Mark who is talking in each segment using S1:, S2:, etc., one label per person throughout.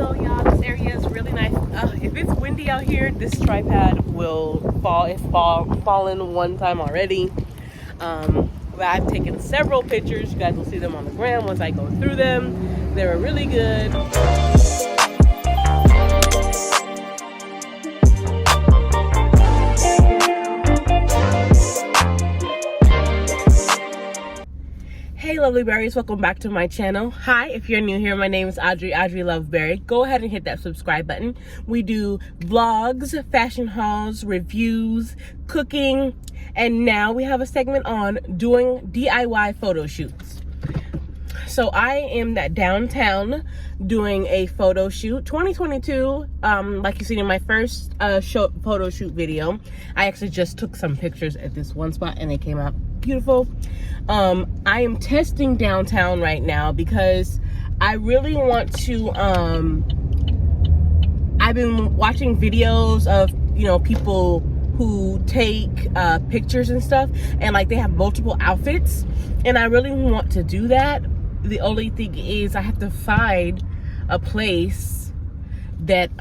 S1: So y'all, this area is really nice. If it's windy out here, this tripod will fall. It's fallen one time already. But I've taken several pictures. You guys will see them on the gram once I go through them. They were really good. Hey lovely berries, welcome back to my channel. Hi, if you're new here, my name is Audri Loveberry. Go ahead and hit that subscribe button. We do vlogs, fashion hauls, reviews, cooking, and now we have a segment on doing DIY photo shoots. So I am downtown doing a photo shoot 2022. Like you seen in my first photo shoot video, I actually just took some pictures at this one spot and they came out beautiful. I am testing downtown right now because I really want to I've been watching videos of, you know, people who take pictures and stuff, and like they have multiple outfits, and I really want to do that. The only thing is I have to find a place that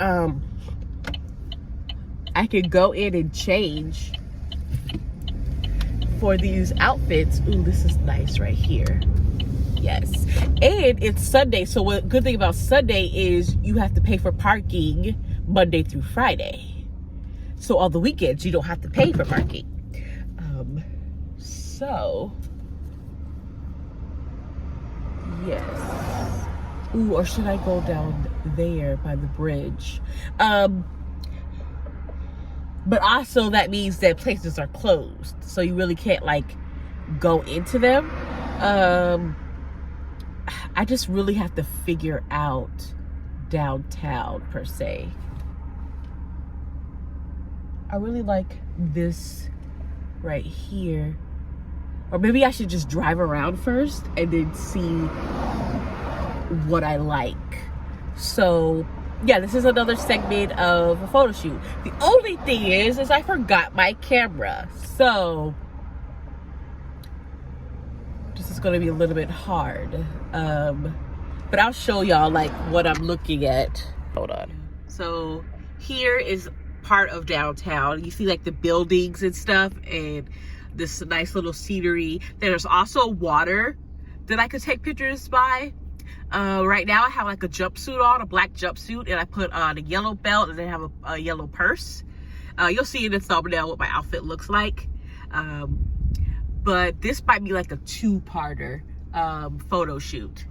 S1: I could go in and change for these outfits. Ooh, this is nice right here. Yes, and it's Sunday, so what good thing about Sunday is you have to pay for parking Monday through Friday. So all the weekends you don't have to pay for parking. So yes. Ooh, or should I go down there by the bridge? But also that means that places are closed, so you really can't like go into them. I just really have to figure out downtown per se. I really like this right here. Or maybe I should just drive around first and then see what I like. So yeah, this is another segment of a photo shoot. The only thing is I forgot my camera. So this is gonna be a little bit hard. But I'll show y'all like what I'm looking at. Hold on. So here is part of downtown. You see like the buildings and stuff and this nice little scenery. There's also water that I could take pictures by. Right now I have like a jumpsuit on, a black jumpsuit, and I put on a yellow belt and then I have a yellow purse. You'll see in the thumbnail what my outfit looks like. But this might be like a two-parter photo shoot.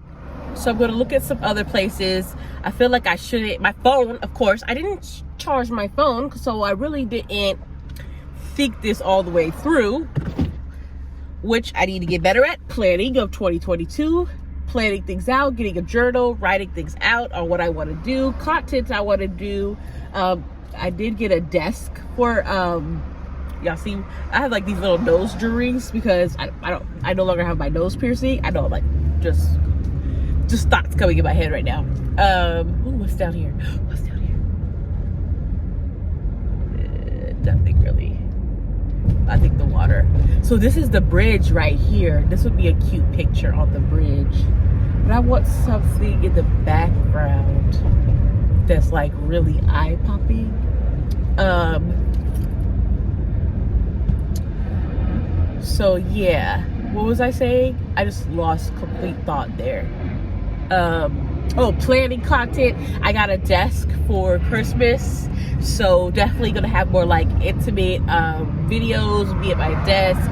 S1: So I'm gonna look at some other places. I feel like I shouldn't, my phone, of course, I didn't charge my phone, so I really didn't think this all the way through, which I need to get better at. Planning of 2022, planning things out, getting a journal, writing things out on what I want to do, content I want to do. I did get a desk for y'all see I have like these little nose jewelries because I no longer have my nose piercing. I know, like just thoughts coming in my head right now. Ooh, what's down here? What's down here? Nothing really. I think the water. So this is the bridge right here. This would be a cute picture on the bridge. But I want something in the background that's like really eye-popping. So yeah, what was I saying? I just lost complete thought there. Oh, planning content. I got a desk for Christmas, so definitely gonna have more like intimate videos, be at my desk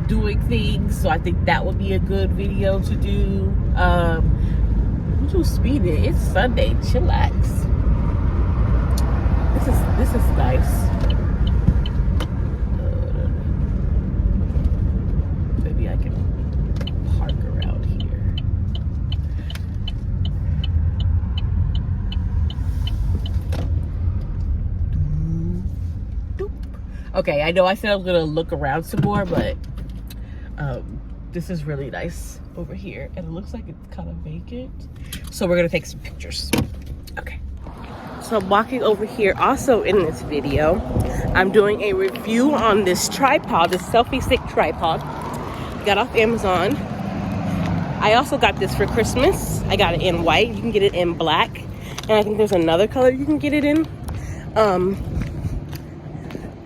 S1: doing things. So I think that would be a good video to do. I'm too speeding. It's Sunday. Chillax. This is nice. Maybe I can park around here. Okay, I know I said I was gonna look around some more, but this is really nice over here, and it looks like it's kind of vacant, so we're gonna take some pictures. Okay, so I'm walking over here. Also in this video, I'm doing a review on this tripod, this selfie stick tripod. Got off Amazon. I also got this for Christmas. I got it in white. You can get it in black. And I think there's another color you can get it in.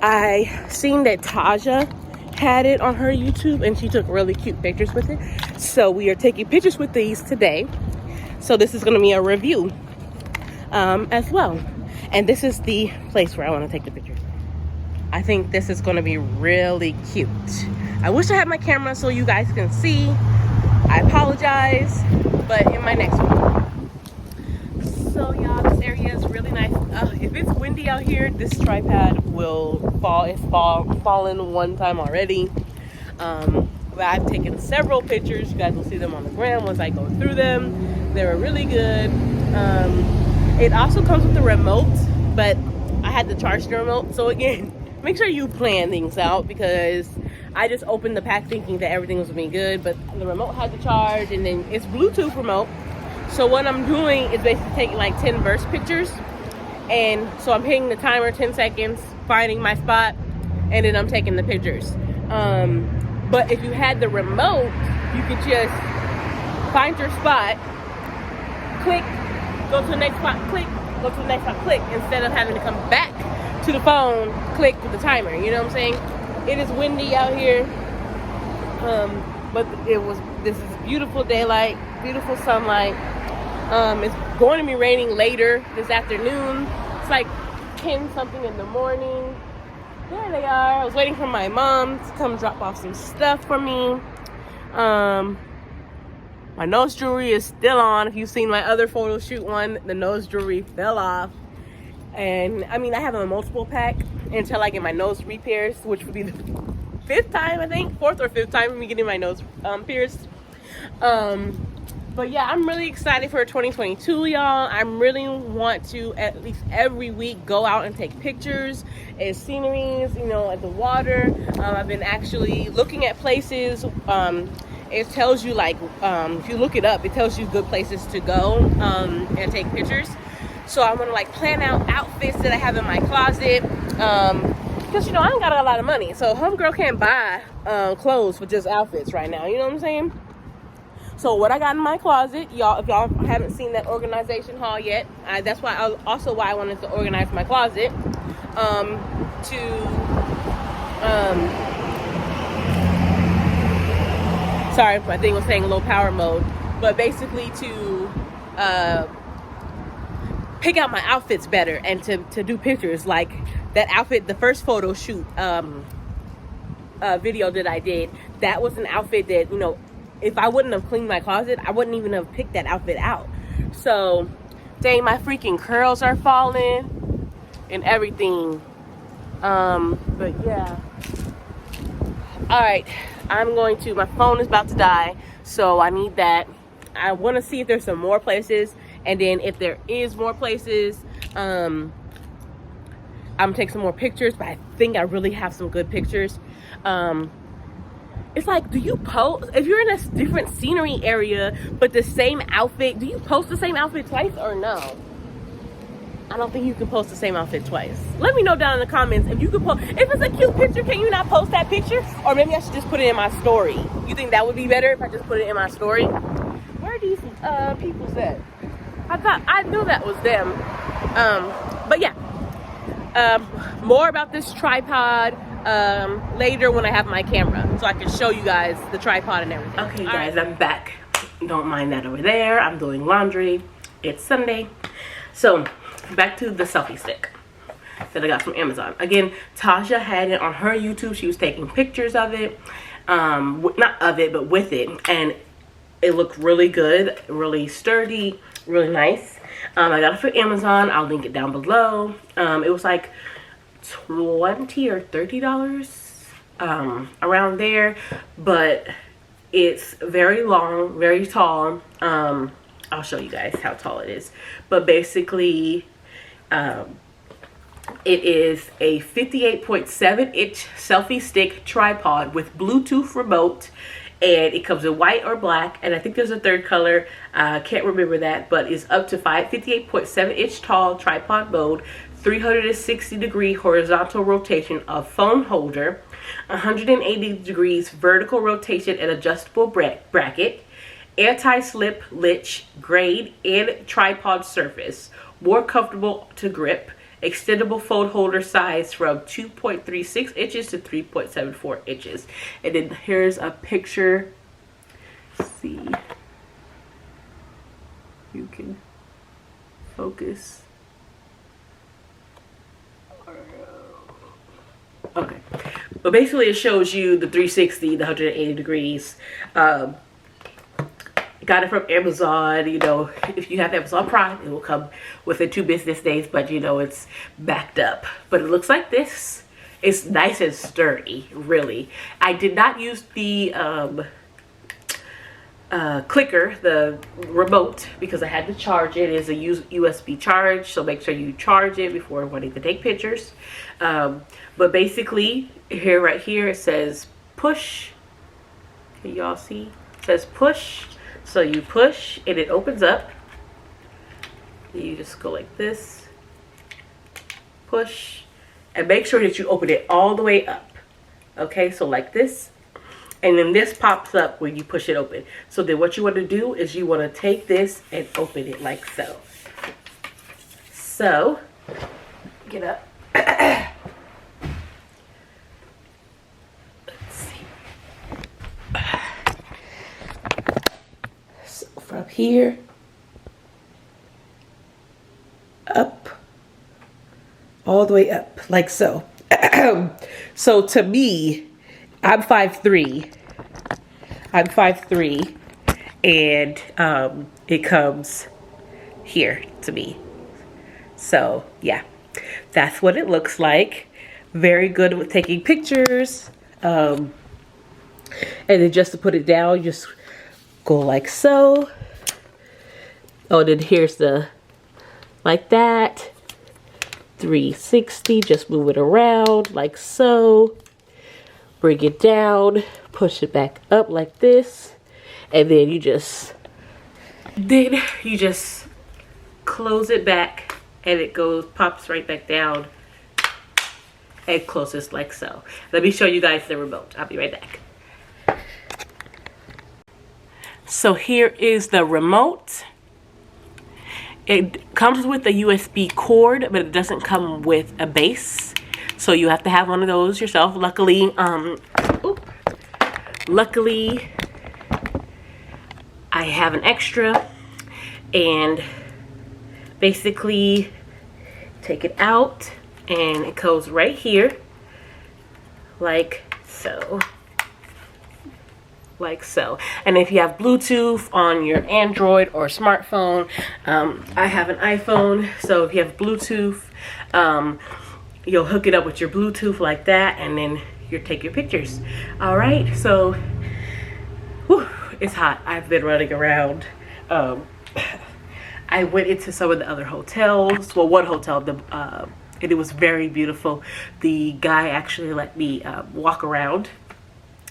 S1: I seen that Taja had it on her YouTube and she took really cute pictures with it. So we are taking pictures with these today. So this is going to be a review as well. And this is the place where I want to take the picture. I think this is going to be really cute. I wish I had my camera so you guys can see. I apologize, but in my next one. So y'all, this area is really nice. If it's windy out here, this tripod will fall. It's fallen one time already. But I've taken several pictures. You guys will see them on the gram once I go through them. They were really good. It also comes with the remote, but I had to charge the remote. So again, make sure you plan things out, because I just opened the pack thinking that everything was going to be good, but the remote had to charge, and then it's Bluetooth remote. So what I'm doing is basically taking like 10 burst pictures. And so I'm hitting the timer 10 seconds, finding my spot, and then I'm taking the pictures. But if you had the remote, you could just find your spot, click, go to the next spot, click, go to the next spot, click, instead of having to come back to the phone, click with the timer. You know what I'm saying? It is windy out here, but this is beautiful daylight, beautiful sunlight. It's going to be raining later this afternoon. It's like 10 something in the morning. There they are. I was waiting for my mom to come drop off some stuff for me. My nose jewelry is still on. If you've seen my other photo shoot one, the nose jewelry fell off. And I mean, I have a multiple pack until I get my nose repairs, which would be the 5th time, I think, 4th or 5th time for me getting my nose pierced. But yeah, I'm really excited for 2022, y'all. I really want to at least every week go out and take pictures and sceneries, you know, at the water. I've been actually looking at places. It tells you, like, if you look it up, it tells you good places to go and take pictures. So I'm gonna like plan out outfits that I have in my closet, because you know I ain't got a lot of money, so homegirl can't buy clothes for just outfits right now. You know what I'm saying? So what I got in my closet, y'all, if y'all haven't seen that organization haul yet, that's why why I wanted to organize my closet. Sorry, my thing was saying low power mode, but basically to pick out my outfits better and to do pictures. Like that outfit, the first photo shoot video that I did, that was an outfit that, you know, if I wouldn't have cleaned my closet, I wouldn't even have picked that outfit out. So dang, my freaking curls are falling and everything. But yeah, all right, my phone is about to die, so I need that. I want to see if there's some more places. And then if there is more places, I'm gonna take some more pictures, but I think I really have some good pictures. It's like, do you post, if you're in a different scenery area, but the same outfit, do you post the same outfit twice or no? I don't think you can post the same outfit twice. Let me know down in the comments if you can post, if it's a cute picture, can you not post that picture? Or maybe I should just put it in my story. You think that would be better if I just put it in my story? Where are these people at? I knew that was them. But yeah, more about this tripod later when I have my camera, so I can show you guys the tripod and everything. Okay guys, I'm back. Don't mind that over there. I'm doing laundry. It's Sunday. So back to the selfie stick that I got from Amazon. Again, Taja had it on her YouTube. She was taking pictures of it. Not of it, but with it. And it looked really good, really sturdy, really nice. I got it for Amazon. I'll link it down below. It was like $20 or $30 around there, but it's very long, very tall. I'll show you guys how tall it is, but basically it is a 58.7 inch selfie stick tripod with Bluetooth remote, and it comes in white or black, and I think there's a third color. Can't remember that, but it's up to 58.7 inch tall tripod mode, 360 degree horizontal rotation of phone holder, 180 degrees vertical rotation and adjustable bracket, Anti-slip lich grade and tripod surface, more comfortable to grip, extendable phone holder size from 2.36 inches to 3.74 inches. And then here's a picture. Let's see, you can focus. Okay, but basically it shows you the 360, the 180 degrees. Got it from Amazon. You know, if you have Amazon Prime, it will come within 2 business days, but you know, it's backed up. But it looks like this. It's nice and sturdy, really. I did not use the clicker, the remote, because I had to charge it. It is a USB charge, so make sure you charge it before wanting to take pictures. But basically, right here, it says push. Can y'all see? It says push. So you push and it opens up. You just go like this, push, and make sure that you open it all the way up. Okay, so like this. And then this pops up when you push it open. So then what you want to do is you want to take this and open it like so. So, get up. Let's see. So from here, up, all the way up, like so. So to me, I'm 5'3". I'm 5'3", and it comes here to me. So yeah, that's what it looks like. Very good with taking pictures. And then just to put it down, you just go like so. Oh, then here's the, like that. 360, just move it around like so. Bring it down, push it back up like this, and then you just close it back, and it pops right back down and closes like so. Let me show you guys the remote. I'll be right back. So here is the remote. It comes with a USB cord, but it doesn't come with a base. So you have to have one of those yourself. Luckily, I have an extra, and basically take it out, and it goes right here, like so. Like so. And if you have Bluetooth on your Android or smartphone, I have an iPhone, so if you have Bluetooth, you'll hook it up with your Bluetooth like that, and then you take your pictures. All right, so whew, it's hot. I've been running around. I went into some of the other hotels. Well, one hotel, and it was very beautiful. The guy actually let me walk around,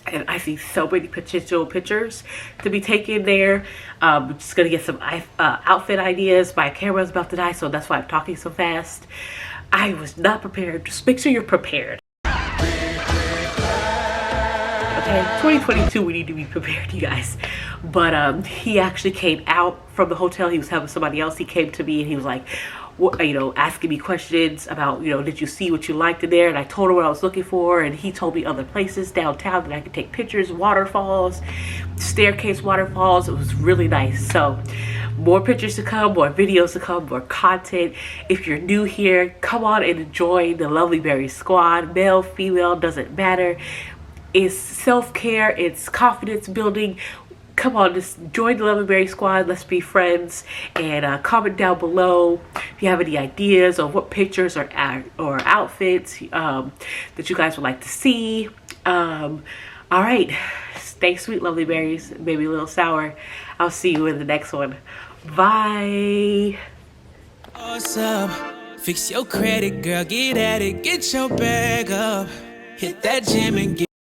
S1: and I see so many potential pictures to be taken there. I'm just gonna get some outfit ideas. My camera's about to die, so that's why I'm talking so fast. I was not prepared. Just make sure you're prepared. Okay, 2022, we need to be prepared, you guys. But he actually came out from the hotel. He was helping somebody else. He came to me and he was like, you know, asking me questions about, you know, did you see what you liked in there? And I told him what I was looking for, and he told me other places downtown that I could take pictures, waterfalls, staircase waterfalls. It was really nice. So more pictures to come, more videos to come, more content. If you're new here, come on and enjoy the Loveberry squad. Male, female, doesn't matter. It's self-care, it's confidence building. Come on, just join the Loveberry squad. Let's be friends. And comment down below if you have any ideas on what pictures or outfits that you guys would like to see. All right, stay sweet, lovely berries. Maybe a little sour. I'll see you in the next one. Bye.
S2: Awesome. Fix your credit, girl. Get at it. Get your bag up. Hit that gym and get